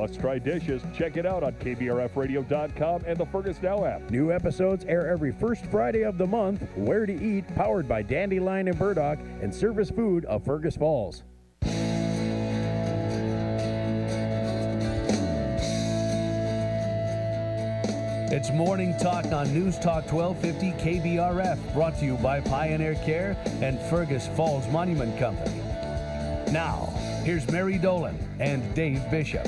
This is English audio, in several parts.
must-try dishes. Check it out on KBRFradio.com and the Fergus Now app. New episodes air every first Friday of the month. Where to Eat, powered by Dandelion and Burdock and Service Food of Fergus Falls. It's Morning Talk on News Talk 1250 KBRF, brought to you by Pioneer Care and Fergus Falls Monument Company. Now, here's Mary Dolan and Dave Bishop.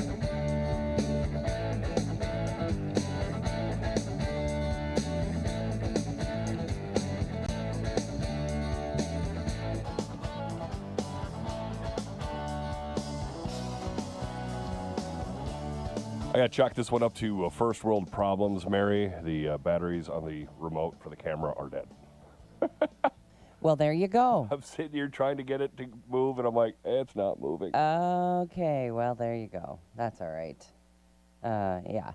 I got to chalk this one up to first world problems, Mary. The batteries on the remote for the camera are dead. Well, there you go. I'm sitting here trying to get it to move, and I'm like, it's not moving. Okay, well, there you go. That's all right. Yeah.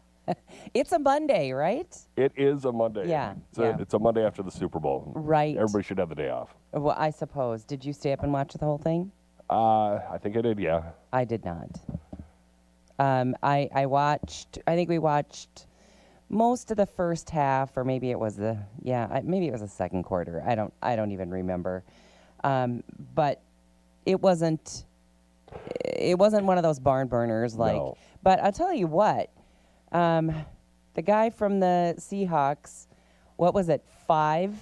It's a Monday, right? It is a Monday. Yeah, It's a Monday after the Super Bowl. Right. Everybody should have the day off. Well, I suppose. Did you stay up and watch the whole thing? I think I did, yeah. I did not. I think we watched most of the first half, or maybe it was maybe it was the second quarter. I don't even remember. But it wasn't one of those barn burners like. No. But I'll tell you what, the guy from the Seahawks, what was it, five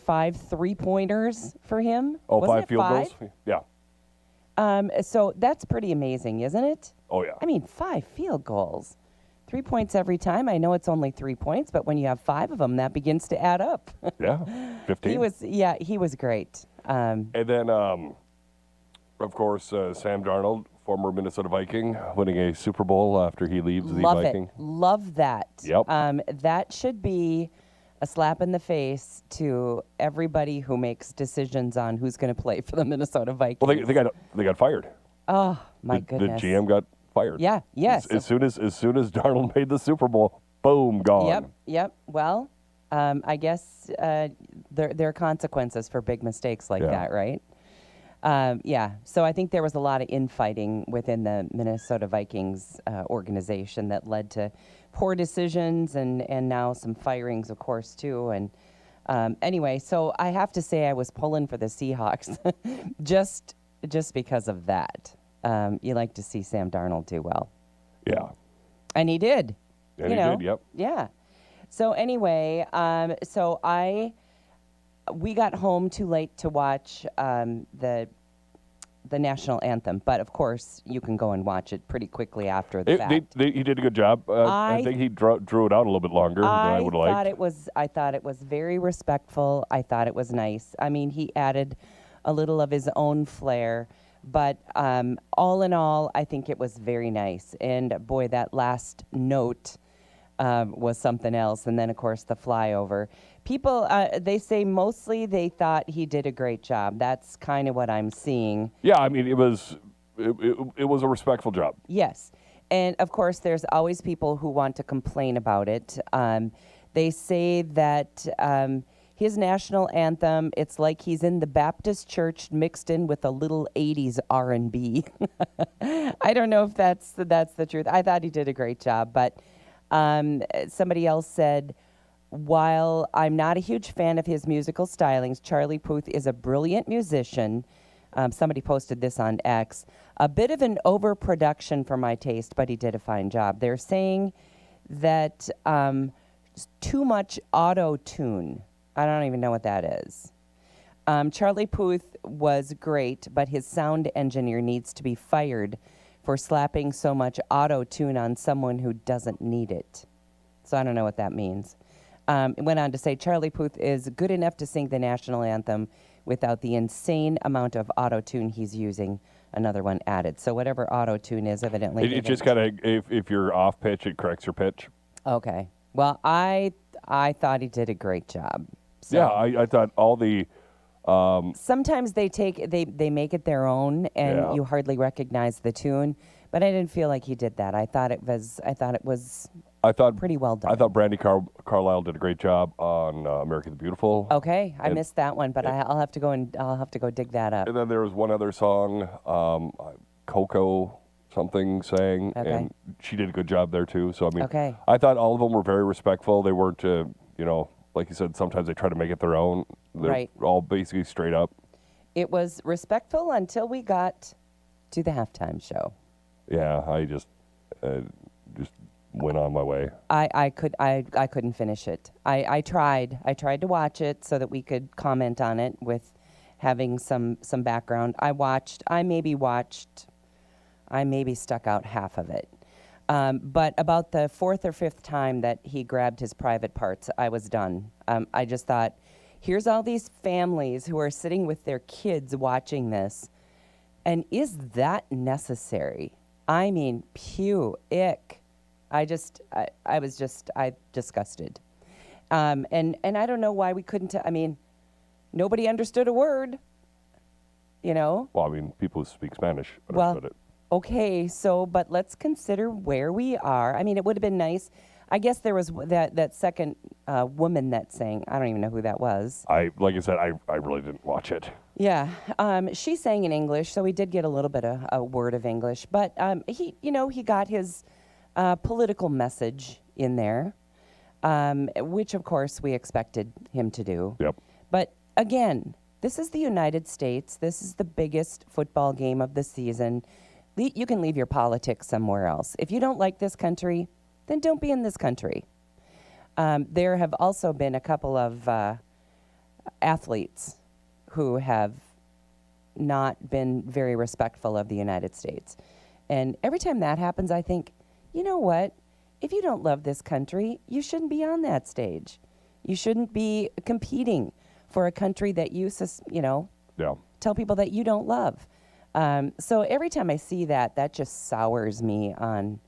3-pointers for him? Oh, Wasn't 5 it field five? goals? Yeah. So that's pretty amazing, isn't it? Oh, yeah. I mean, 5 field goals. 3 points every time. I know it's only 3 points, but when you have 5 of them, that begins to add up. Yeah, 15. He was great. And then, of course, Sam Darnold, former Minnesota Viking, winning a Super Bowl after he leaves the Viking. Love that. Yep. That should be a slap in the face to everybody who makes decisions on who's going to play for the Minnesota Vikings. Well, they got fired. Oh, my goodness. The GM got fired. Yeah, yes. As soon as Darnold made the Super Bowl, boom, gone. Yep. Well, I guess there are consequences for big mistakes like that, right? So I think there was a lot of infighting within the Minnesota Vikings organization that led to poor decisions and now some firings, of course, too. And anyway, so I have to say I was pulling for the Seahawks just because of that. You like to see Sam Darnold do well. Yeah. And he did. And he did, yep. Yeah. So anyway, we got home too late to watch the national anthem, but of course you can go and watch it pretty quickly after the fact. He did a good job. I think he drew it out a little bit longer than I would like. I thought it was very respectful. I thought it was nice. I mean, he added a little of his own flair, but all in all, I think it was very nice. And boy, that last note was something else. And then, of course, the flyover. People, they say mostly they thought he did a great job. That's kind of what I'm seeing. Yeah, I mean, it was a respectful job. Yes. And, of course, there's always people who want to complain about it. They say that his national anthem, it's like he's in the Baptist church mixed in with a little 80s R&B. I don't know if that's the truth. I thought he did a great job, but somebody else said, while I'm not a huge fan of his musical stylings, Charlie Puth is a brilliant musician. Somebody posted this on X. A bit of an overproduction for my taste, but he did a fine job. They're saying that too much auto-tune. I don't even know what that is. Charlie Puth was great, but his sound engineer needs to be fired for slapping so much auto-tune on someone who doesn't need it. So I don't know what that means. It went on to say, Charlie Puth is good enough to sing the national anthem without the insane amount of auto-tune he's using. Another one added. So whatever auto-tune is, evidently. It just kind of, if you're off pitch, it corrects your pitch. Okay. Well, I thought he did a great job. So. Yeah, I thought all the... sometimes they make it their own, and you hardly recognize the tune. But I didn't feel like he did that. I thought it was pretty well done. I thought Brandy Carlisle did a great job on America the Beautiful. Okay, I missed that one, but I'll have to go dig that up. And then there was one other song. Coco something sang, Okay. and she did a good job there too. So I mean, Okay. I thought all of them were very respectful. They weren't, like you said, sometimes they try to make it their own. They're Right. all basically straight up. It was respectful until we got to the halftime show. Yeah, I just went on my way. I couldn't finish it. I tried to watch it so that we could comment on it with having some background. I maybe stuck out half of it. But about the fourth or fifth time that he grabbed his private parts, I was done. I just thought, here's all these families who are sitting with their kids watching this, and is that necessary? I mean, ick. I was disgusted. And I don't know why we couldn't, nobody understood a word, Well, I mean, people who speak Spanish understood it. Okay, but let's consider where we are. I mean, it would have been nice. I guess there was that second woman that sang. I don't even know who that was. Like I said, I really didn't watch it. Yeah, she sang in English, so we did get a little bit of a word of English. But he got his political message in there, which of course we expected him to do. Yep. But again, this is the United States. This is the biggest football game of the season. You can leave your politics somewhere else. If you don't like this country, then don't be in this country. There have also been a couple of athletes who have not been very respectful of the United States. And every time that happens, I think, you know what? If you don't love this country, you shouldn't be on that stage. You shouldn't be competing for a country that Yeah. tell people that you don't love. So every time I see that just sours me on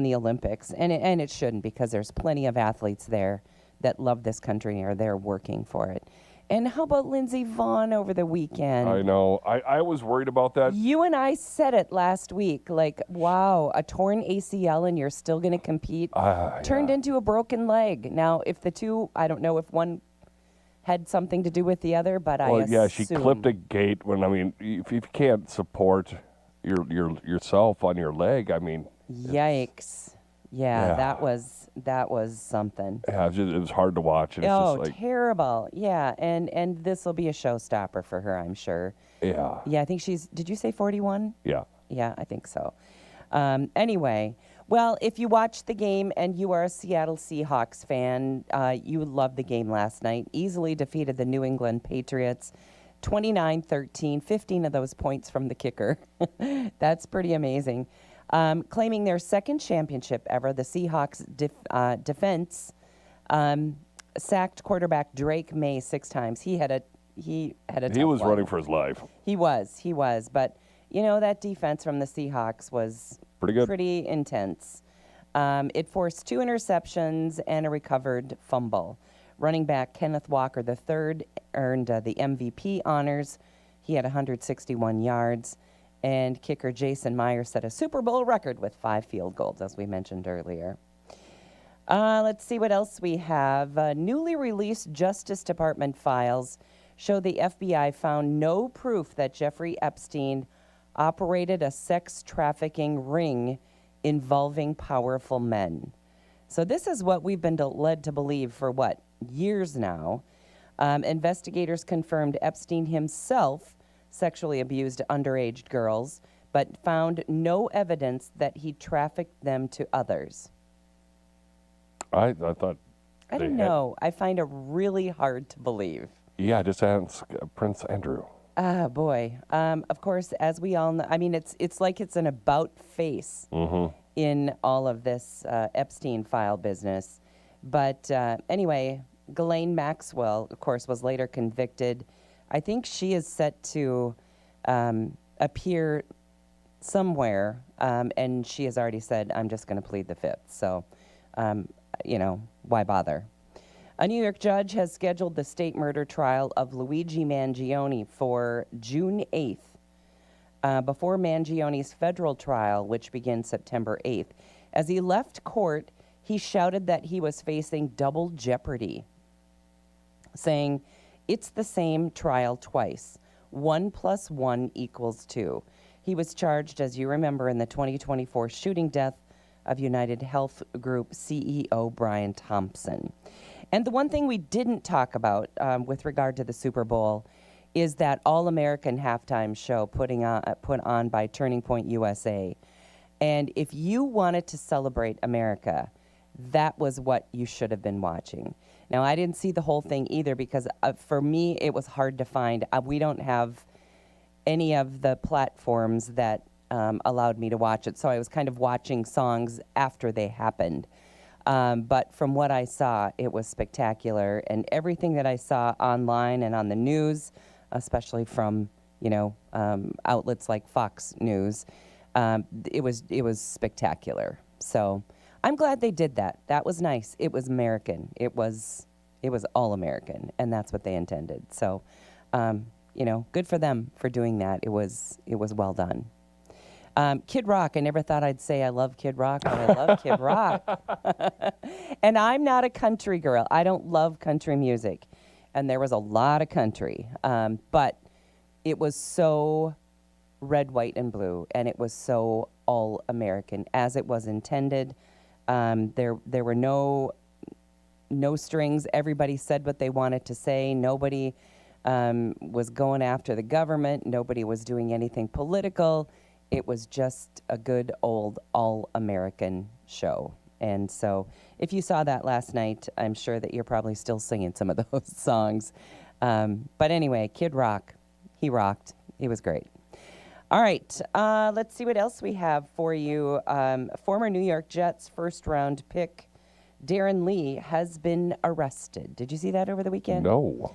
the Olympics, and it shouldn't, because there's plenty of athletes there that love this country or they're working for it. And how about Lindsey Vonn over the weekend? I know. I was worried about that. You and I said it last week, like, wow, a torn ACL and you're still going to compete? Turned into a broken leg. Now, if the two, I don't know if one had something to do with the other, but I assume. Yeah, she clipped a gate when, if you can't support yourself on your leg, Yikes. Yeah, that was something. Yeah, it was hard to watch. And it's Oh, just like, terrible. Yeah, and this will be a showstopper for her, I'm sure. yeah. Yeah, I think did you say 41? Yeah. Yeah, I think so. Anyway, well, if you watched the game and you are a Seattle Seahawks fan, you loved the game last night. Easily defeated the New England Patriots 29-13, 15 of those points from the kicker. That's pretty amazing. Claiming their second championship ever, the Seahawks defense sacked quarterback Drake May 6 times. He had a tough He was one. running for his life. He was. But, that defense from the Seahawks was Pretty good. pretty intense. It forced 2 interceptions and a recovered fumble. Running back Kenneth Walker III earned the MVP honors. He had 161 yards. And kicker Jason Meyer set a Super Bowl record with 5 field goals, as we mentioned earlier. Let's see what else we have. Newly released Justice Department files show the FBI found no proof that Jeffrey Epstein operated a sex trafficking ring involving powerful men. So this is what we've been led to believe for, years now. Investigators confirmed Epstein himself sexually abused underage girls, but found no evidence that he trafficked them to others. I thought. I don't know. I find it really hard to believe. Yeah, just ask Prince Andrew. Ah, boy. Of course, as we all know, it's like it's an about face in all of this Epstein file business. But anyway, Ghislaine Maxwell, of course, was later convicted. I think she is set to appear somewhere, and she has already said, I'm just going to plead the fifth. So, why bother? A New York judge has scheduled the state murder trial of Luigi Mangione for June 8th, before Mangioni's federal trial, which begins September 8th. As he left court, he shouted that he was facing double jeopardy, saying, "It's the same trial twice. 1 + 1 = 2. He was charged, as you remember, in the 2024 shooting death of United Health Group CEO Brian Thompson. And the one thing we didn't talk about with regard to the Super Bowl is that All-American halftime show put on by Turning Point USA. And if you wanted to celebrate America, that was what you should have been watching. Now, I didn't see the whole thing either because for me, it was hard to find. We don't have any of the platforms that allowed me to watch it, so I was kind of watching songs after they happened. But from what I saw, it was spectacular, and everything that I saw online and on the news, especially from outlets like Fox News, it was spectacular. So I'm glad they did that. That was nice. It was American. It was all American, and that's what they intended. So, good for them for doing that. It was well done. Kid Rock. I never thought I'd say I love Kid Rock, but I love Kid Rock. And I'm not a country girl. I don't love country music, and there was a lot of country, but it was so red, white, and blue, and it was so all American as it was intended. There were no strings. Everybody said what they wanted to say. Nobody was going after the government. Nobody was doing anything political. It was just a good old all-American show. And so if you saw that last night, I'm sure that you're probably still singing some of those songs. But anyway, Kid Rock, he rocked. He was great. All right, let's see what else we have for you. Former New York Jets first-round pick Darren Lee has been arrested. Did you see that over the weekend? No.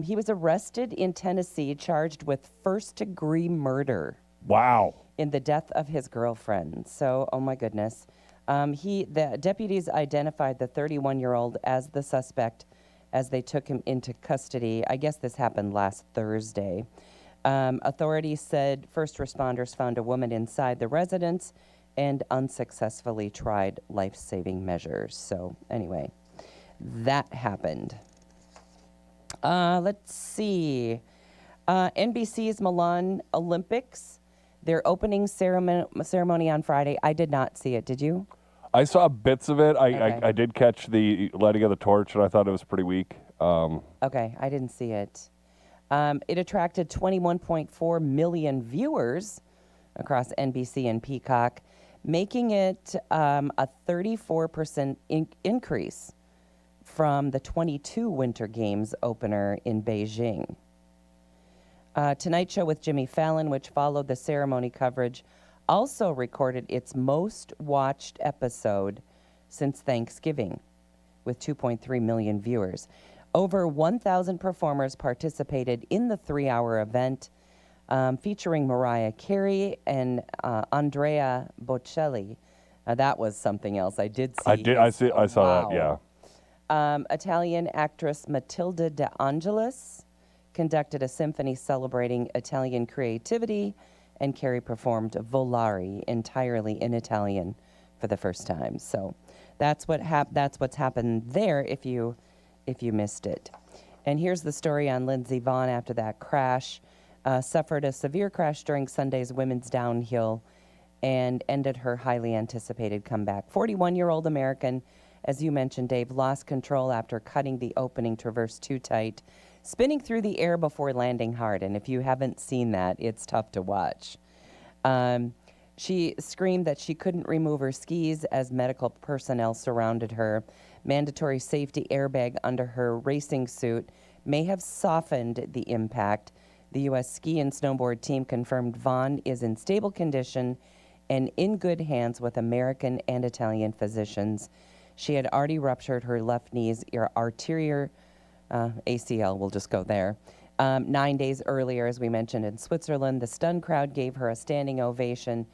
He was arrested in Tennessee, charged with first-degree murder. Wow. In the death of his girlfriend. So, oh my goodness. The deputies identified the 31-year-old as the suspect as they took him into custody. I guess this happened last Thursday. Authorities said first responders found a woman inside the residence and unsuccessfully tried life-saving measures. So anyway, that happened. Let's see. NBC's Milan Olympics, their opening ceremony on Friday. I did not see it. Did you? I saw bits of it. Okay. I did catch the lighting of the torch, and I thought it was pretty weak. Okay, I didn't see it. It attracted 21.4 million viewers across NBC and Peacock, making it a 34% increase from the 22 Winter Games opener in Beijing. Tonight Show with Jimmy Fallon, which followed the ceremony coverage, also recorded its most watched episode since Thanksgiving, with 2.3 million viewers. Over 1,000 performers participated in the 3-hour event, featuring Mariah Carey and Andrea Bocelli. That was something else. I did see. I saw that. Yeah. Italian actress Matilda De Angelis conducted a symphony celebrating Italian creativity, and Carey performed Volare entirely in Italian for the first time. So that's what's happened there if you missed it. And here's the story on Lindsey Vonn after that crash. Suffered a severe crash during Sunday's women's downhill and ended her highly anticipated comeback. 41-year-old American, as you mentioned, Dave, lost control after cutting the opening traverse too tight, spinning through the air before landing hard. And if you haven't seen that, it's tough to watch. She screamed that she couldn't remove her skis as medical personnel surrounded her. Mandatory safety airbag under her racing suit may have softened the impact. The U.S. ski and snowboard team confirmed Vonn is in stable condition and in good hands with American and Italian physicians. She had already ruptured her left knee's arterial ACL, we'll just go there. 9 days earlier, as we mentioned, in Switzerland, the stunned crowd gave her a standing ovation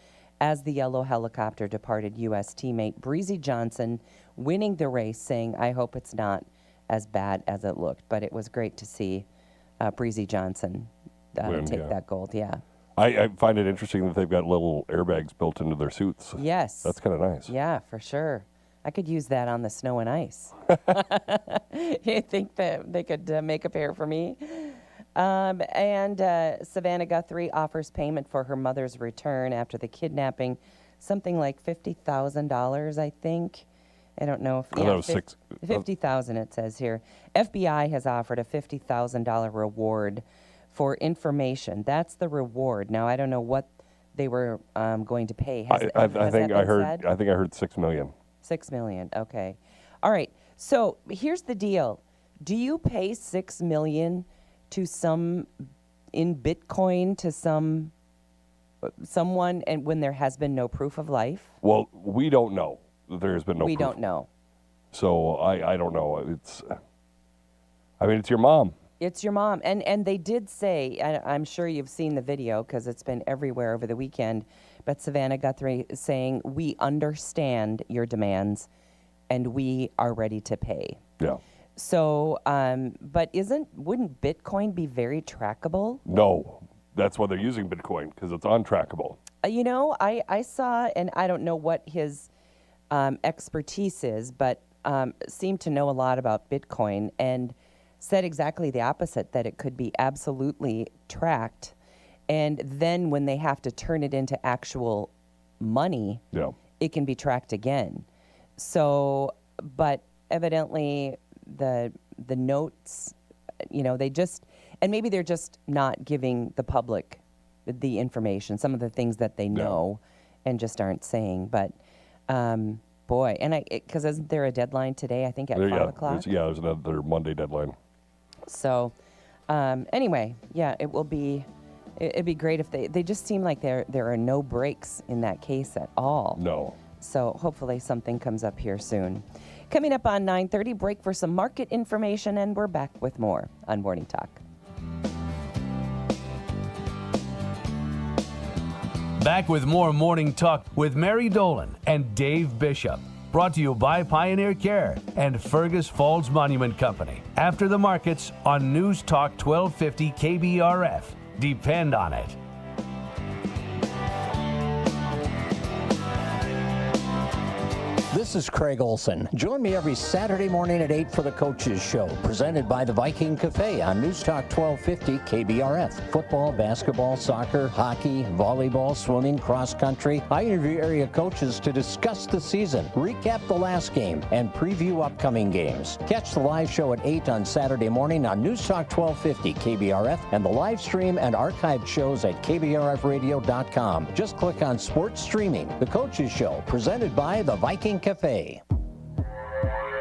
as the yellow helicopter departed U.S. teammate Breezy Johnson, winning the race, saying, "I hope it's not as bad as it looked." But it was great to see Breezy Johnson take that gold. Yeah. I find it interesting that they've got little airbags built into their suits. Yes. That's kind of nice. Yeah, for sure. I could use that on the snow and ice. You think that they could make a pair for me? And Savannah Guthrie offers payment for her mother's return after the kidnapping, something like $50,000, I think. I don't know if I thought it was six. 50,000 it says here. FBI has offered a $50,000 reward for information. That's the reward. Now I don't know what they were going to pay. I Has think that I been heard. said? I think I heard $6 million. 6 million. Okay. All right. So here's the deal. Do you pay 6 million to some in Bitcoin to someone and when there has been no proof of life? Well, we don't know. There's been no We proof. don't know. So I don't know. It's your mom. It's your mom. And they did say, I'm sure you've seen the video because it's been everywhere over the weekend, but Savannah Guthrie is saying, we understand your demands and we are ready to pay. Yeah. So, but wouldn't Bitcoin be very trackable? No, that's why they're using Bitcoin, because it's untrackable. I saw, and I don't know what his expertise is, but seemed to know a lot about Bitcoin and said exactly the opposite, that it could be absolutely tracked. And then when they have to turn it into actual money, Yeah. it can be tracked again. So, but evidently the notes, they just, and maybe they're just not giving the public the information, some of the things that they know and just aren't saying. But, boy, and because isn't there a deadline today, I think at 5 o'clock? There's another Monday deadline. So, anyway, yeah, it'd be great if they just seem like there are no breaks in that case at all. No. So hopefully something comes up here soon. Coming up on 9:30, break for some market information, and we're back with more on Morning Talk. Back with more Morning Talk with Mary Dolan and Dave Bishop. Brought to you by Pioneer Care and Fergus Falls Monument Company. After the markets on News Talk 1250 KBRF. Depend on it. This is Craig Olson. Join me every Saturday morning at 8 for the Coaches Show, presented by the Viking Cafe on News Talk 1250 KBRF. Football, basketball, soccer, hockey, volleyball, swimming, cross country. I interview area coaches to discuss the season, recap the last game, and preview upcoming games. Catch the live show at 8 on Saturday morning on News Talk 1250 KBRF and the live stream and archived shows at KBRFradio.com. Just click on Sports Streaming. The Coaches Show, presented by the Viking Cafe.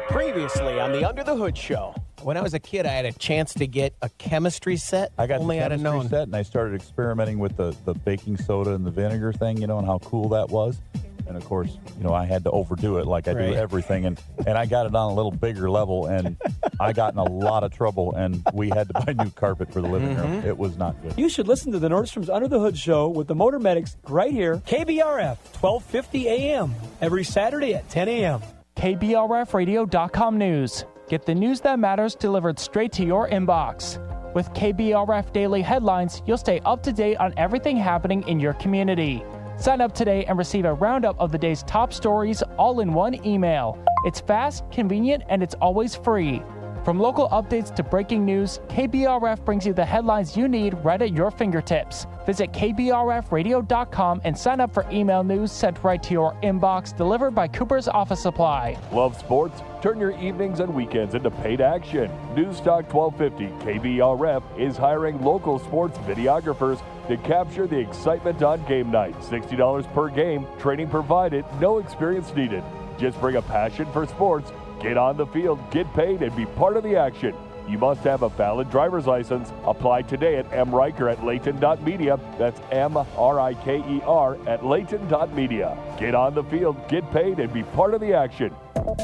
Previously on the Under the Hood Show. When I was a kid, I had a chance to get a chemistry set. I got only the I'd have chemistry known. set, and I started experimenting with the baking soda and the vinegar thing, and how cool that was. And, of course, I had to overdo it like I do everything. And I got it on a little bigger level, and I got in a lot of trouble, and we had to buy new carpet for the living room. It was not good. You should listen to the Nordstrom's Under the Hood Show with the Motor Medics right here, KBRF, 1250 a.m., every Saturday at 10 a.m. KBRFradio.com news. Get the news that matters delivered straight to your inbox. With KBRF Daily Headlines, you'll stay up to date on everything happening in your community. Sign up today and receive a roundup of the day's top stories all in one email. It's fast, convenient, and it's always free. From local updates to breaking news, KBRF brings you the headlines you need right at your fingertips. Visit KBRFradio.com and sign up for email news sent right to your inbox, delivered by Cooper's Office Supply. Love sports? Turn your evenings and weekends into paid action. News Talk 1250 KBRF is hiring local sports videographers to capture the excitement on game night. $60 per game, training provided, no experience needed. Just bring a passion for sports, get on the field, get paid, and be part of the action. You must have a valid driver's license. Apply today at mriker@layton.media. That's M-R-I-K-E-R at layton.media. Get on the field, get paid, and be part of the action.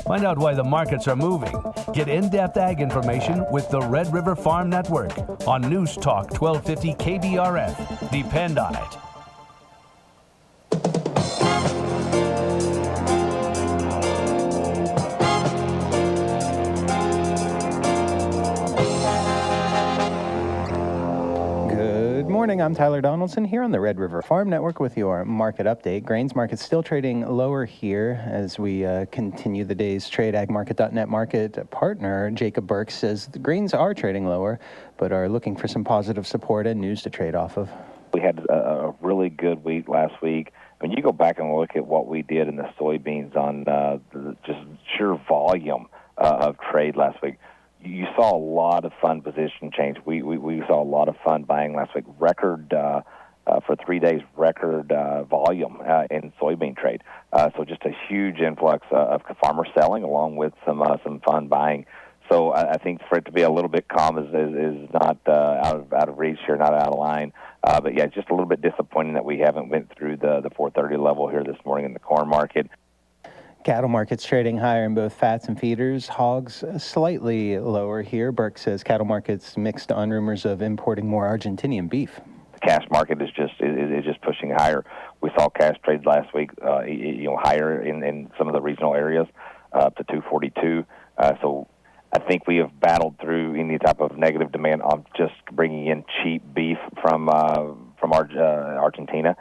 Find out why the markets are moving. Get in-depth ag information with the Red River Farm Network on News Talk 1250 KBRF. Depend on it. morning, I'm Tyler Donaldson here on the Red River Farm Network with your market update. Grains market still trading lower here as we continue the day's trade. AgMarket.net market partner Jacob Burke says the grains are trading lower, but are looking for some positive support and news to trade off of. We had a really good week last week. When you go back and look at what we did in the soybeans on just sheer volume of trade last week, you saw a lot of fund position change. We saw a lot of fund buying last week. Record for 3 days, record volume in soybean trade. So just a huge influx of farmers selling along with some fund buying. So I think for it to be a little bit calm is not out of reach here, not out of line. But yeah, just a little bit disappointing that we haven't went through the 430 level here this morning in the corn market. Cattle markets trading higher in both fats and feeders. Hogs slightly lower here. Burke says cattle markets mixed on rumors of importing more Argentinian beef. The cash market is just pushing higher. We saw cash trades last week, higher in some of the regional areas, up to 242. So I think we have battled through any type of negative demand on just bringing in cheap beef from Argentina.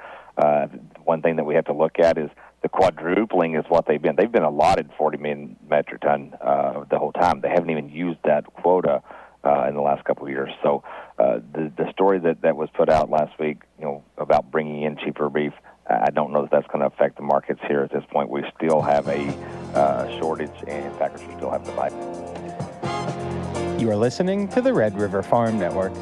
One thing that we have to look at is the quadrupling is what they've been. They've been allotted 40 million metric ton the whole time. They haven't even used that quota in the last couple of years. So the story that was put out last week, about bringing in cheaper beef, I don't know that that's going to affect the markets here at this point. We still have a shortage, and packers still have to buy. You are listening to the Red River Farm Network.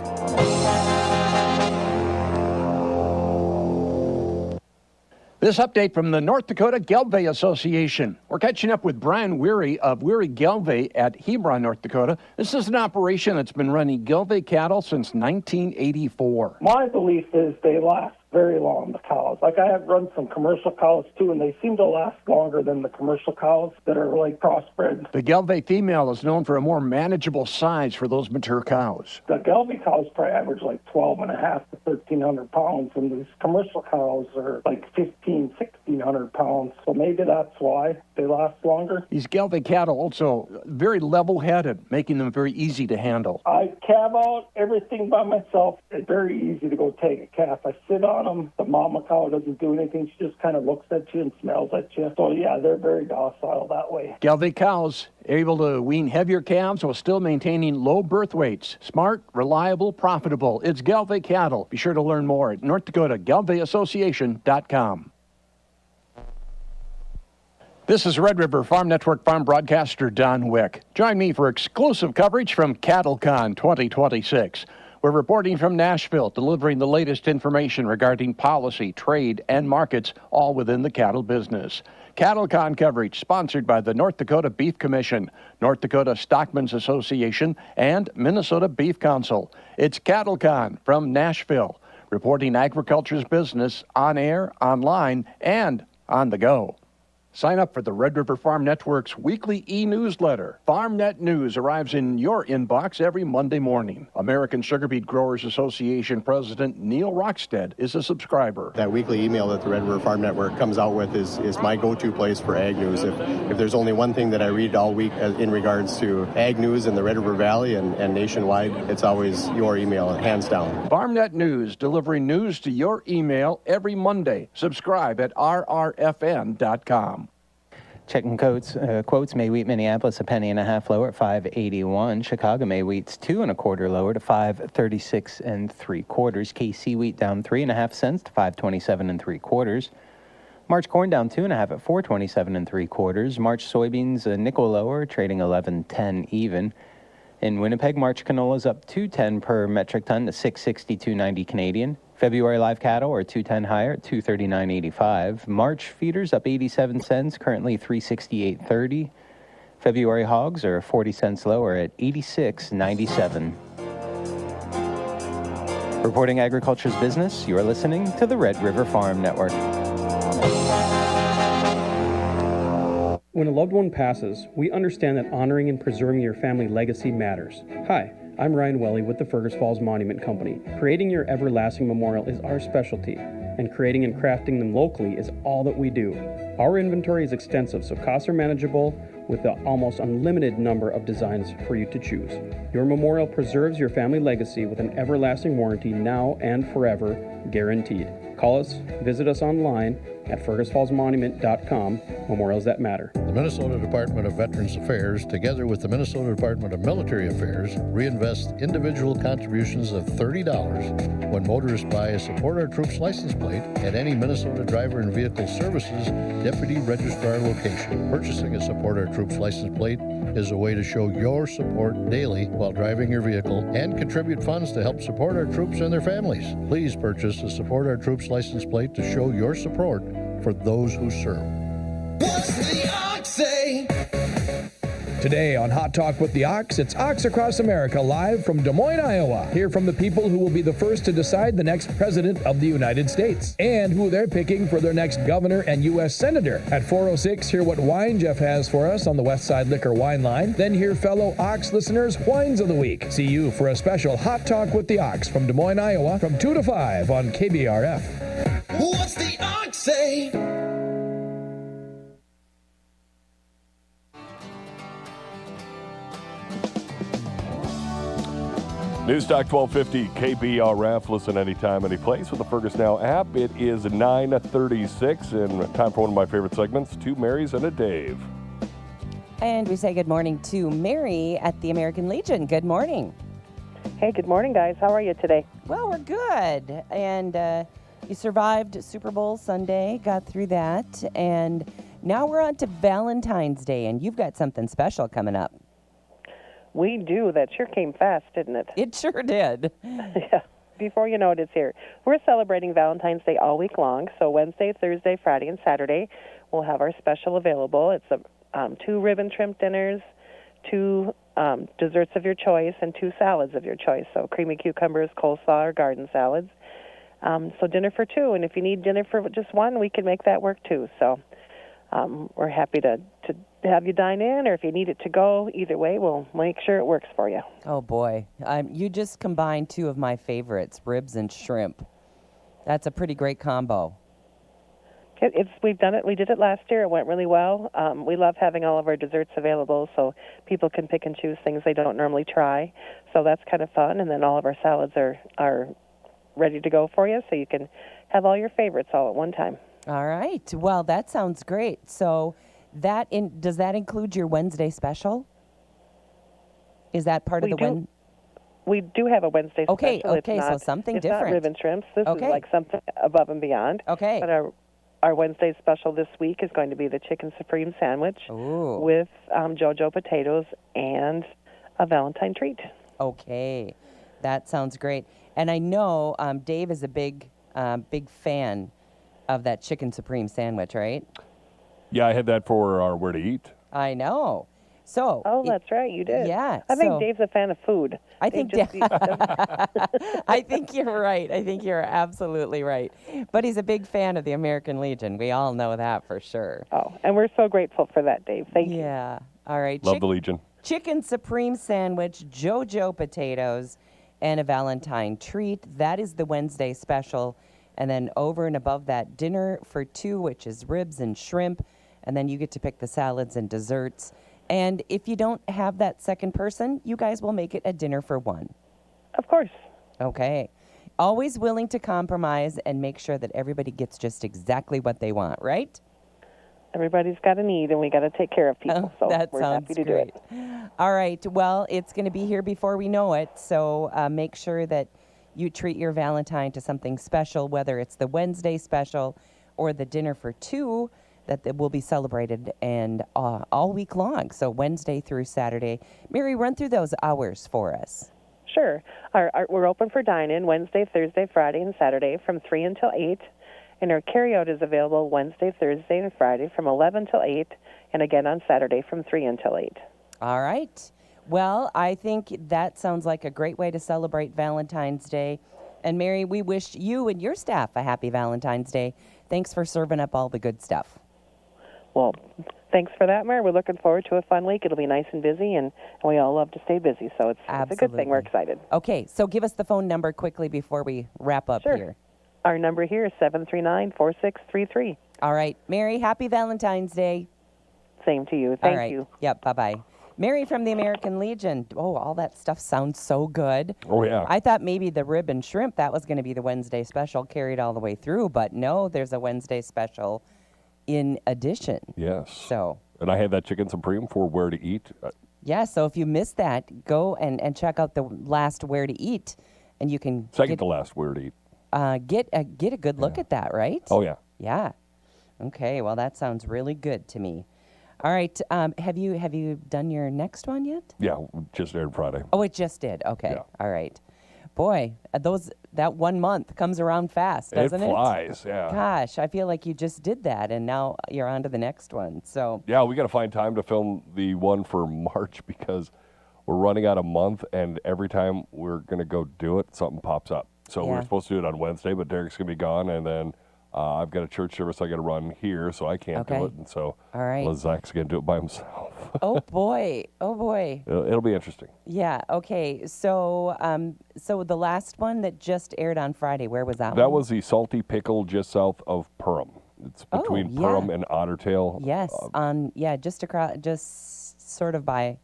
This update from the North Dakota Gelbvieh Association. We're catching up with Brian Weary of Weary Gelbvieh at Hebron, North Dakota. This is an operation that's been running Gelbvieh cattle since 1984. My belief is they last very long, the cows. Like, I have run some commercial cows too, and they seem to last longer than the commercial cows that are like crossbred. The Gelbvieh female is known for a more manageable size for those mature cows. The Gelbvieh cows probably average like 12.5 to 1,300 pounds, and these commercial cows are like 1,600 pounds. So maybe that's why they last longer. These Gelbvieh cattle also very level-headed, making them very easy to handle. I calve out everything by myself. It's very easy to go take a calf. I sit on them. The mama cow doesn't do anything. She just kind of looks at you and smells at you. So yeah, they're very docile that way. Gelbvieh cows able to wean heavier calves while still maintaining low birth weights. Smart, reliable, profitable. It's Gelbvieh cattle. Be sure to learn more at North Dakota GelbviehAssociation.com. This is Red River Farm Network farm broadcaster Don Wick. Join me for exclusive coverage from CattleCon 2026. We're reporting from Nashville, delivering the latest information regarding policy, trade, and markets, all within the cattle business. CattleCon coverage sponsored by the North Dakota Beef Commission, North Dakota Stockmen's Association, and Minnesota Beef Council. It's CattleCon from Nashville, reporting agriculture's business on air, online, and on the go. Sign up for the Red River Farm Network's weekly e-newsletter. FarmNet News arrives in your inbox every Monday morning. American Sugar Beet Growers Association President Neil Rockstead is a subscriber. That weekly email that the Red River Farm Network comes out with is my go-to place for ag news. If there's only one thing that I read all week in regards to ag news in the Red River Valley and nationwide, it's always your email, hands down. FarmNet News, delivering news to your email every Monday. Subscribe at rrfn.com. Checking quotes, May wheat Minneapolis 1.5 pennies lower at 5.81. Chicago May wheat's 2 1/4 lower to 5.36 3/4. KC wheat down 3.5 cents to 5.27 3/4. March corn down 2.5 at 4.27 3/4. March soybeans a nickel lower, trading 11.10 even. In Winnipeg, March canolas up 2.10 per metric ton to 662.90 Canadian. February live cattle are 2.10 higher at 239.85. March feeders up 87 cents, currently 368.30. February hogs are 40 cents lower at 86.97. Reporting agriculture's business, you are listening to the Red River Farm Network. When a loved one passes, we understand that honoring and preserving your family legacy matters. Hi, I'm Ryan Welly with the Fergus Falls Monument Company. Creating your everlasting memorial is our specialty. and creating and crafting them locally is all that we do. Our inventory is extensive, so costs are manageable with the almost unlimited number of designs for you to choose. Your memorial preserves your family legacy with an everlasting warranty now and forever, guaranteed. Call us, visit us online at fergusfallsmonument.com. Memorials that matter. The Minnesota Department of Veterans Affairs, together with the Minnesota Department of Military Affairs, reinvest individual contributions of $30 when motorists buy a Support Our Troops license plate at any Minnesota Driver and Vehicle Services Deputy Registrar location. Purchasing a Support Our Troops license plate is a way to show your support daily while driving your vehicle and contribute funds to help support our troops and their families. Please purchase a Support Our Troops license plate to show your support for those who serve. What's the ox say? Today on Hot Talk with the Ox, it's Ox Across America live from Des Moines, Iowa. Hear from the people who will be the first to decide the next president of the United States and who they're picking for their next governor and U.S. senator. At 4:06, hear what wine Jeff has for us on the Westside Liquor Wine Line. Then hear fellow Ox listeners' wines of the week. See you for a special Hot Talk with the Ox from Des Moines, Iowa from 2 to 5 on KBRF. What's the ox say? News Talk 1250 KBRF. Listen anytime, any place with the Fergus Now app. It is 9:36 and time for one of my favorite segments, Two Marys and a Dave. And we say good morning to Mary at the American Legion. Good morning. Hey, good morning, guys. How are you today? Well, we're good. And you survived Super Bowl Sunday, got through that, and now we're on to Valentine's Day, and you've got something special coming up. We do. That sure came fast, didn't it? It sure did. Yeah. Before you know it, it's here. We're celebrating Valentine's Day all week long. So Wednesday, Thursday, Friday, and Saturday, we'll have our special available. It's 2 ribbon shrimp dinners, 2 desserts of your choice, and 2 salads of your choice. So creamy cucumbers, coleslaw, or garden salads. So dinner for 2. And if you need dinner for just 1, we can make that work too. So we're happy to have you dine in, or if you need it to go, either way, we'll make sure it works for you. Oh, boy. You just combined 2 of my favorites, ribs and shrimp. That's a pretty great combo. We've done it. We did it last year. It went really well. We love having all of our desserts available so people can pick and choose things they don't normally try. So that's kind of fun. And then all of our salads are ready to go for you, so you can have all your favorites all at one time. All right. Well, that sounds great. So does that include your Wednesday special? Is that part of the Wednesday? We do have a Wednesday special. Okay, so something different. It's not ribbon shrimps. This is like something above and beyond. Okay. But our Wednesday special this week is going to be the Chicken Supreme sandwich with JoJo potatoes and a Valentine treat. Okay. That sounds great. And I know Dave is a big fan of that Chicken Supreme sandwich, right? Yeah, I had that for our Where to Eat. I know. So. Oh, that's right, you did. Yeah. I think Dave's a fan of food. I think I think you're right. I think you're absolutely right. But he's a big fan of the American Legion. We all know that for sure. Oh, and we're so grateful for that, Dave. Thank you. Yeah. All right. Love the Legion. Chicken Supreme sandwich, JoJo potatoes, and a Valentine treat. That is the Wednesday special. And then over and above that, dinner for 2, which is ribs and shrimp. And then you get to pick the salads and desserts. And if you don't have that second person, you guys will make it a dinner for 1. Of course. Okay. Always willing to compromise and make sure that everybody gets just exactly what they want, right? Everybody's got a need, and we got to take care of people. So that we're sounds happy to great. do it. All right. Well, it's going to be here before we know it. So make sure that you treat your Valentine to something special, whether it's the Wednesday special or the dinner for 2 that will be celebrated and all week long. So Wednesday through Saturday. Mary, run through those hours for us. Sure. We're open for dine-in Wednesday, Thursday, Friday, and Saturday from 3 until 8. And our carryout is available Wednesday, Thursday, and Friday from 11 till 8, and again on Saturday from 3 until 8. All right. Well, I think that sounds like a great way to celebrate Valentine's Day. And Mary, we wish you and your staff a happy Valentine's Day. Thanks for serving up all the good stuff. Well, thanks for that, Mary. We're looking forward to a fun week. It'll be nice and busy, and we all love to stay busy, so it's a good thing. We're excited. Okay, so give us the phone number quickly before we wrap up here. Our number here is 739-4633. All right. Mary, happy Valentine's Day. Same to you. All Thank right. you. Yep, bye-bye. Mary from the American Legion. Oh, all that stuff sounds so good. Oh, yeah. I thought maybe the rib and shrimp, that was going to be the Wednesday special carried all the way through, but no, there's a Wednesday special in addition. Yes. So. And I had that chicken supreme for Where to Eat. Yeah, so if you missed that, go and check out the last Where to Eat, and you can Second to last Where to Eat. get a good look at that, right? Oh, yeah. Yeah. Okay, well, that sounds really good to me. All right, have you done your next one yet? Yeah, just aired Friday. Oh, it just did. Okay. Yeah. All right. Boy, that 1 month comes around fast, doesn't it? It flies, yeah. Gosh, I feel like you just did that, and now you're on to the next one. So. Yeah, we got to find time to film the one for March because we're running out a month, and every time we're going to go do it, something pops up. So we Yeah. were supposed to do it on Wednesday, but Derek's going to be gone, and then I've got a church service I got to run here, so I can't Okay. do it. And so All right. Zach's going to do it by himself. Oh boy. Oh boy. It'll be interesting. Yeah. Okay. So, so the last one that just aired on Friday, where was that one? That was the Salty Pickle just south of Perham. It's between yeah. Perham and Otter Tail. Yes. Just across, just sort of by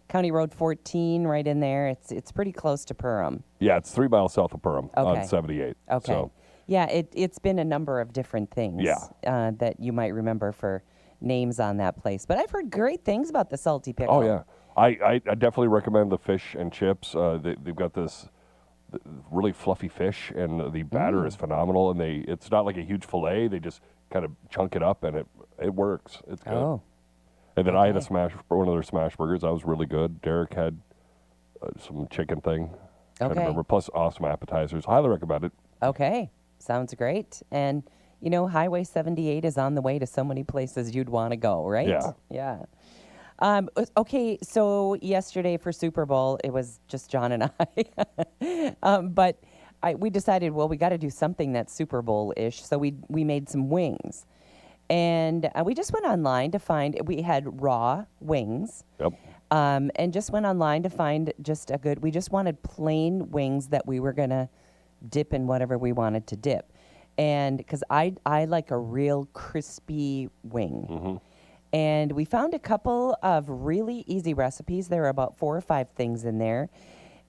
County Road 14, right in there. It's pretty close to Perham. Yeah, it's 3 miles south of Perham Okay. on 78. Okay. So, Yeah, it's been a number of different things. Yeah. That you might remember for names on that place. But I've heard great things about the Salty Pickle. oh, yeah. I definitely recommend the fish and chips. They've got this really fluffy fish, and the batter is phenomenal. And it's not like a huge fillet. They just kind of chunk it up, and it works. It's good. Oh. And then I had one of their smash burgers. That was really good. Derek had some chicken thing. Can't Okay. remember. Plus awesome appetizers. Highly recommend it. Okay. Sounds great. And, Highway 78 is on the way to so many places you'd want to go, right? Yeah. Yeah. Okay, so yesterday for Super Bowl, it was just John and I. But we decided, well, we got to do something that's Super Bowl-ish. So we made some wings. And we just went online to find, we had raw wings. Yep. And just went online to find we just wanted plain wings that we were going to dip in whatever we wanted to dip. And because I like a real crispy wing. Mm-hmm. And we found a couple of really easy recipes. There are about 4 or 5 things in there.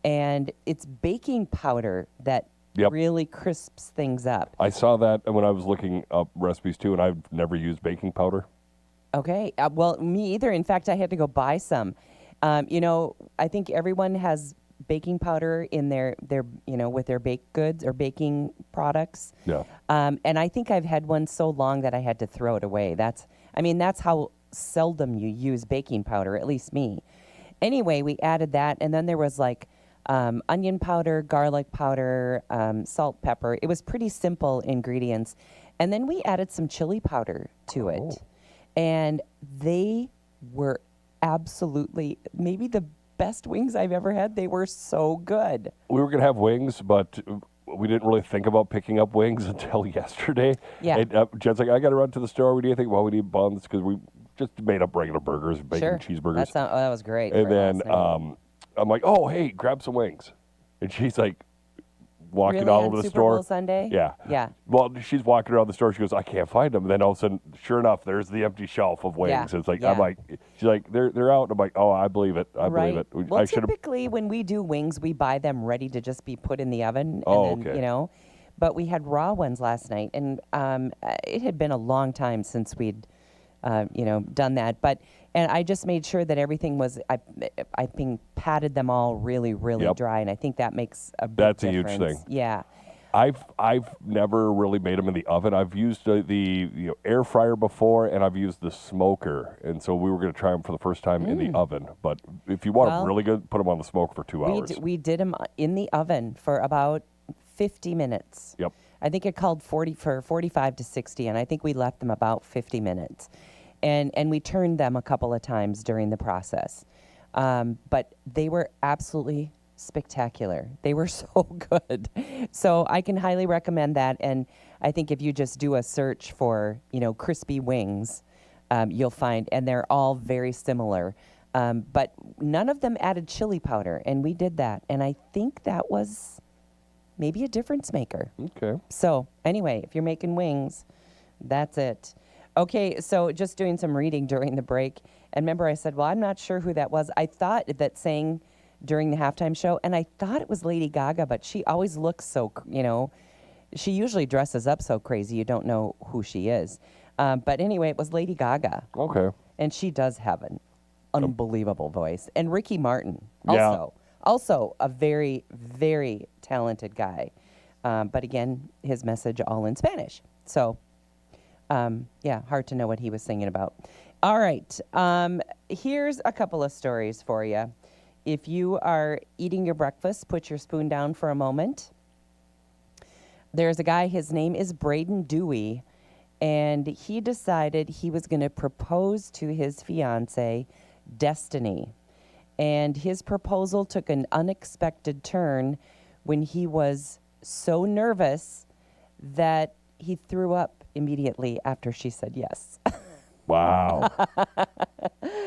And it's baking powder that really crisps things up. I saw that when I was looking up recipes too, and I've never used baking powder. Okay. Well, me either. In fact, I had to go buy some. I think everyone has baking powder in their with their baked goods or baking products. Yeah. And I think I've had one so long that I had to throw it away. That's how seldom you use baking powder, at least me. Anyway, we added that, and then there was like onion powder, garlic powder, salt, pepper. It was pretty simple ingredients. And then we added some chili powder to it. And they were absolutely maybe the best wings I've ever had. They were so good. We were going to have wings, but we didn't really think about picking up wings until yesterday. Yeah. And, Jen's like, I got to run to the store. What do you think? Well, we need buns because we just made up regular burgers, bacon cheeseburgers. That was great. And for then last night. I'm like, oh, hey, grab some wings. And she's like, walking Really, all on over the Super store. Bowl Sunday? Yeah. Yeah. Well, she's walking around the store. She goes, I can't find them. And then all of a sudden, sure enough, there's the empty shelf of wings. Yeah. It's like, Yeah. I'm like, she's like, they're out. And I'm like, oh, I believe it. I believe it. Well, I should have. typically when we do wings, we buy them ready to just be put in the oven. Oh, and then, okay. But we had raw ones last night, and it had been a long time since we'd, done that. And I just made sure that everything was, I think, patted them all really, really Yep. dry, and I think that makes a big That's difference. a huge thing. Yeah. I've never really made them in the oven. I've used the air fryer before, and I've used the smoker. And so we were going to try them for the first time in the oven. But if you want them really good, put them on the smoke for 2 hours. We did them in the oven for about 50 minutes. Yep. I think it called for 45 to 60, and I think we left them about 50 minutes. And we turned them a couple of times during the process. But they were absolutely spectacular. They were so good. So I can highly recommend that. And I think if you just do a search for, crispy wings, you'll find, and they're all very similar. But none of them added chili powder, and we did that. And I think that was maybe a difference maker. Okay. So anyway, if you're making wings, that's it. Okay, so just doing some reading during the break. And remember I said, well, I'm not sure who that was. I thought that sang during the halftime show, and I thought it was Lady Gaga, but she always looks so, she usually dresses up so crazy you don't know who she is. But anyway, it was Lady Gaga. Okay. And she does have an unbelievable voice. And Ricky Martin, Yeah. also a very, very talented guy. But again, his message all in Spanish. So, hard to know what he was singing about. All right. Here's a couple of stories for you. If you are eating your breakfast, put your spoon down for a moment. There's a guy, his name is Braden Dewey, and he decided he was going to propose to his fiancée, Destiny. And his proposal took an unexpected turn when he was so nervous that he threw up immediately after she said yes. Wow.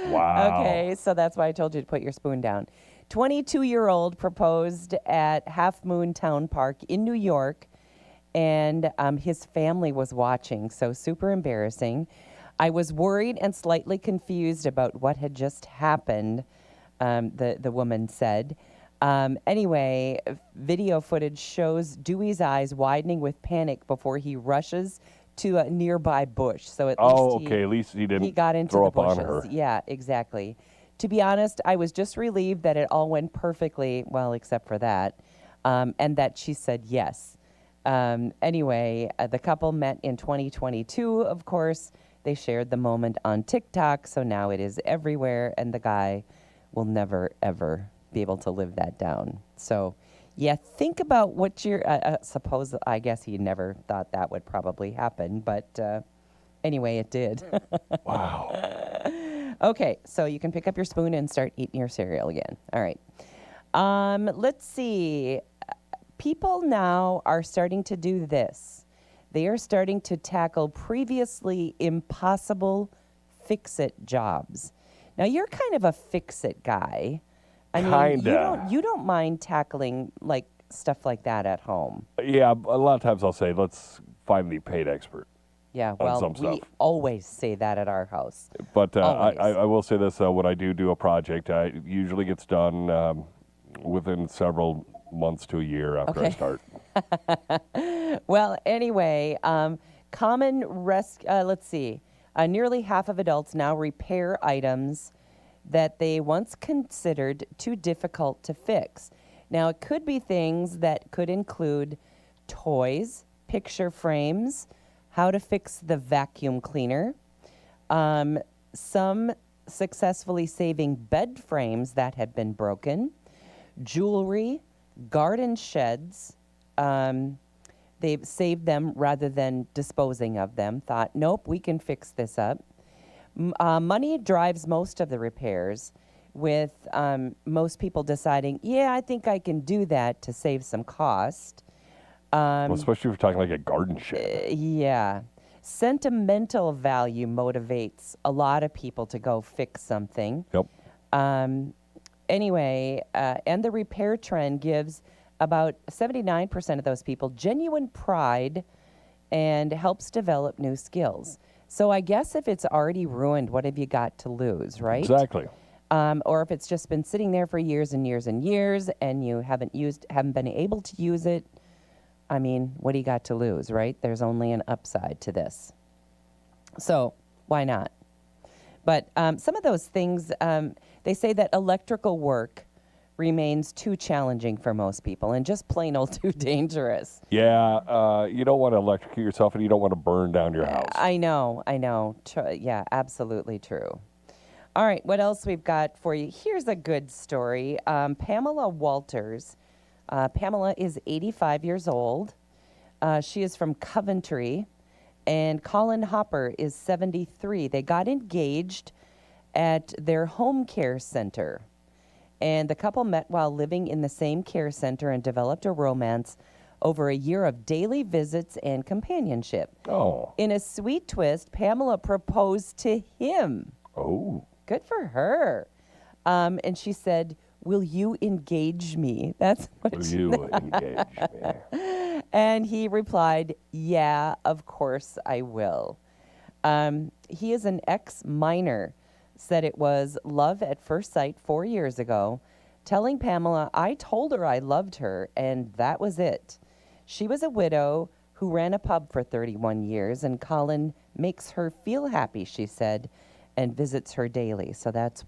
Wow. Okay, so that's why I told you to put your spoon down. 22-year-old proposed at Half Moon Town Park in New York, and his family was watching, so super embarrassing. I was worried and slightly confused about what had just happened, the woman said. Anyway, video footage shows Dewey's eyes widening with panic before he rushes to a nearby bush. So at least he didn't got into throw the up on bushes. her. Yeah, exactly. To be honest, I was just relieved that it all went perfectly, well, except for that, and that she said yes. Anyway, the couple met in 2022, of course. They shared the moment on TikTok, so now it is everywhere, and the guy will never, ever be able to live that down. So, yeah, think about what you're, I guess he never thought that would probably happen, but anyway, it did. Wow. Okay, so you can pick up your spoon and start eating your cereal again. All right. Let's see. People now are starting to do this. They are starting to tackle previously impossible fix-it jobs. Now, you're kind of a fix-it guy. I mean, you don't mind tackling like stuff like that at home. Yeah, a lot of times I'll say, let's find the paid expert. Yeah, on well, some we stuff. always say that at our house. But I will say this, when I do a project, it usually gets done within several months to a year after I start. Well, anyway, let's see. Nearly half of adults now repair items that they once considered too difficult to fix. Now, it could be things that could include toys, picture frames, how to fix the vacuum cleaner, some successfully saving bed frames that had been broken, jewelry, garden sheds. They've saved them rather than disposing of them, thought, nope, we can fix this up. Money drives most of the repairs, with most people deciding, yeah, I think I can do that to save some cost. Well, especially if you're talking like a garden shed. Yeah. Sentimental value motivates a lot of people to go fix something. Yep. Anyway, and the repair trend gives about 79% of those people genuine pride and helps develop new skills. So I guess if it's already ruined, what have you got to lose, right? Exactly. Or if it's just been sitting there for years and years and years and you haven't been able to use it, I mean, what do you got to lose, right? There's only an upside to this. So why not? But some of those things, they say that electrical work remains too challenging for most people and just plain old too dangerous. Yeah, you don't want to electrocute yourself and you don't want to burn down your house. I know. Yeah, absolutely true. All right, what else we've got for you? Here's a good story. Pamela Walters. Pamela is 85 years old. She is from Coventry. And Colin Hopper is 73. They got engaged at their home care center. And the couple met while living in the same care center and developed a romance over a year of daily visits and companionship. Oh. In a sweet twist, Pamela proposed to him. Oh. Good for her. And she said, will you engage me? That's what Will you engage me? And he replied, yeah, of course I will. He is an ex-minor, said it was love at first sight 4 years ago, telling Pamela, I told her I loved her, and that was it. She was a widow who ran a pub for 31 years, and Colin makes her feel happy, she said, and visits her daily. So that's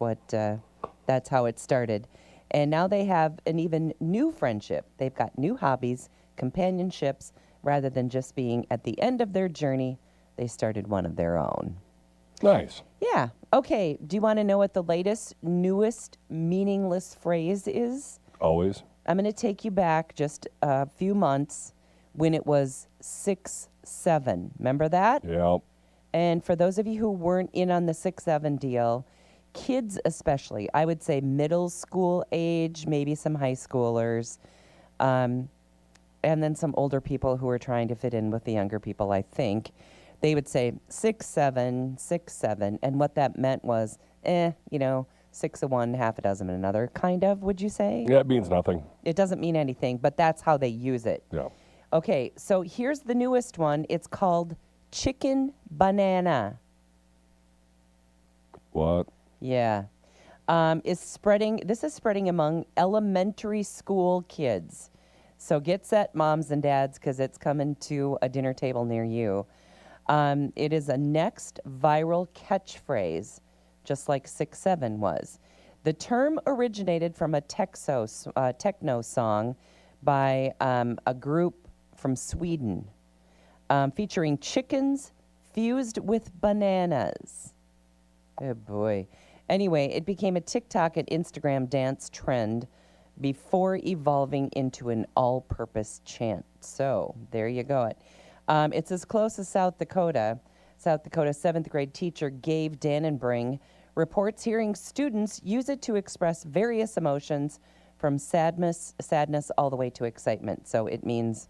how it started. And now they have an even new friendship. They've got new hobbies, companionships, rather than just being at the end of their journey. They started one of their own. Nice. Yeah. Okay. Do you want to know what the latest, newest, meaningless phrase is? Always. I'm going to take you back just a few months when it was 6-7. Remember that? Yeah. And for those of you who weren't in on the 6-7 deal, kids especially, I would say middle school age, maybe some high schoolers, and then some older people who were trying to fit in with the younger people, I think. They would say 6-7, 6-7, and what that meant was, 6 of one, half a dozen of another, kind of, would you say? Yeah, it means nothing. It doesn't mean anything, but that's how they use it. Yeah. Okay, so here's the newest one. It's called chicken banana. What? Yeah. This is spreading among elementary school kids. So get set, moms and dads, because it's coming to a dinner table near you. It is a next viral catchphrase, just like 6-7 was. The term originated from a techno song by a group from Sweden, featuring chickens fused with bananas. Oh, boy. Anyway, it became a TikTok and Instagram dance trend before evolving into an all-purpose chant. So there you go. It's as close as South Dakota. South Dakota 7th grade teacher Gabe Dannenbring reports hearing students use it to express various emotions from sadness all the way to excitement. So it means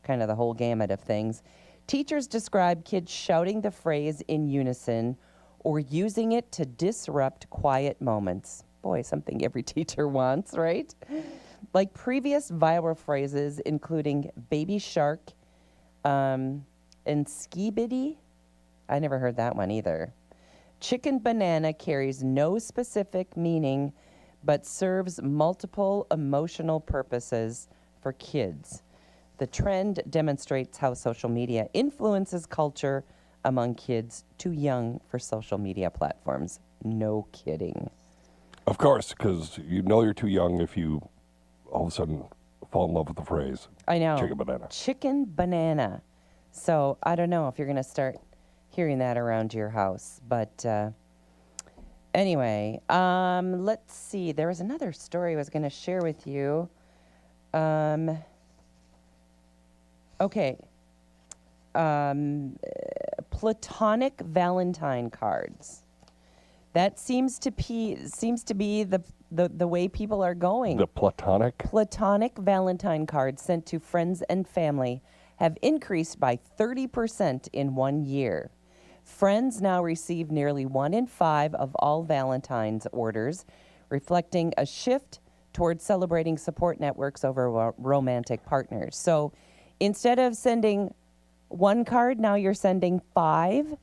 kind of the whole gamut of things. Teachers describe kids shouting the phrase in unison or using it to disrupt quiet moments. Boy, something every teacher wants, right? Like previous viral phrases, including baby shark and skibidi. I never heard that one either. Chicken banana carries no specific meaning, but serves multiple emotional purposes for kids. The trend demonstrates how social media influences culture among kids too young for social media platforms. No kidding. Of course, because you know you're too young if you all of a sudden fall in love with the phrase. I know. Chicken banana. Chicken banana. So I don't know if you're going to start hearing that around your house. But anyway, let's see. There was another story I was going to share with you. Okay. Platonic Valentine cards. That seems to be the way people are going. The Platonic Valentine cards sent to friends and family have increased by 30% in 1 year. Friends now receive nearly 1 in 5 of all Valentine's orders, reflecting a shift towards celebrating support networks over romantic partners. So instead of sending 1 card, now you're sending 5,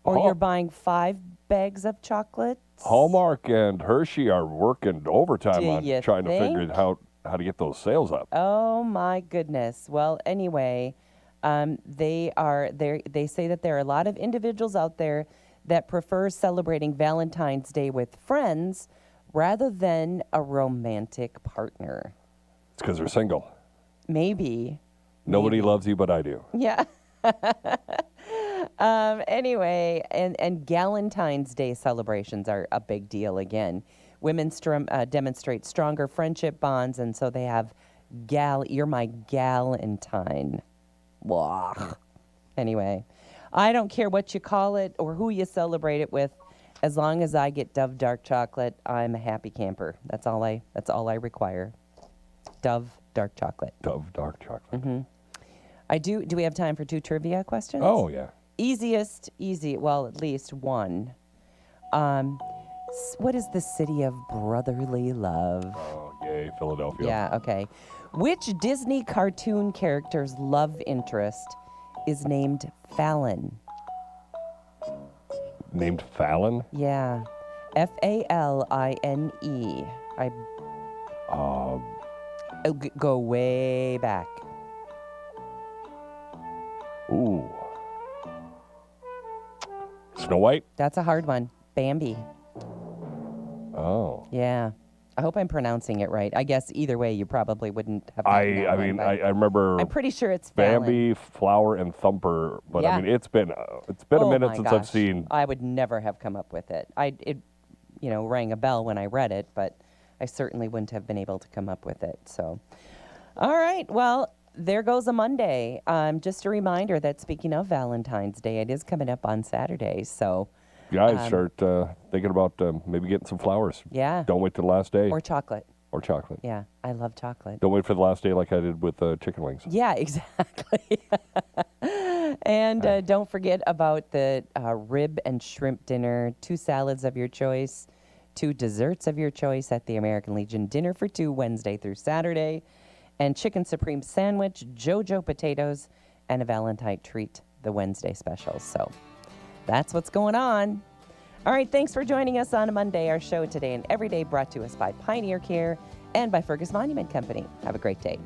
or you're buying 5 bags of chocolates. Hallmark and Hershey are working overtime on you trying to think? figure out how to get those sales up. Oh my goodness. Well, anyway, they say that there are a lot of individuals out there that prefer celebrating Valentine's Day with friends rather than a romantic partner. It's because they're single. Maybe. Nobody loves you, but I do. Yeah. Anyway, and Galentine's Day celebrations are a big deal again. Women demonstrate stronger friendship bonds, and so they have you're my Galentine. Blah. Anyway, I don't care what you call it or who you celebrate it with. As long as I get Dove dark chocolate, I'm a happy camper. That's all I require. Dove dark chocolate. Dove dark chocolate. Mm-hmm. I do. Do we have time for 2 trivia questions? Oh, yeah. Easy. Well, at least one. What is the city of brotherly love? Oh, yay, Philadelphia. Yeah, okay. Which Disney cartoon character's love interest is named Fallon? Named Fallon? Yeah. F-A-L-I-N-E. Go way back. Ooh. Snow White? That's a hard one. Bambi. Oh. Yeah. I hope I'm pronouncing it right. I guess either way, you probably wouldn't have. I remember. I'm pretty sure it's Fallon. Bambi, Flower, and Thumper. But Yeah. I mean, it's been a Oh minute my since I've gosh. seen. I would never have come up with it. It rang a bell when I read it, but I certainly wouldn't have been able to come up with it. So, all right. Well, there goes a Monday. Just a reminder that speaking of Valentine's Day, it is coming up on Saturday. So. Guys, start thinking about maybe getting some flowers. Yeah. Don't wait till the last day. Or chocolate. Or chocolate. Yeah, I love chocolate. Don't wait for the last day like I did with chicken wings. Yeah, exactly. And don't forget about the rib and shrimp dinner, 2 salads of your choice, 2 desserts of your choice at the American Legion Dinner for 2 Wednesday through Saturday, and chicken supreme sandwich, JoJo potatoes, and a Valentine treat, the Wednesday specials. So that's what's going on. All right, thanks for joining us on a Monday. Our show today and every day brought to us by Pioneer Care and by Fergus Monument Company. Have a great day.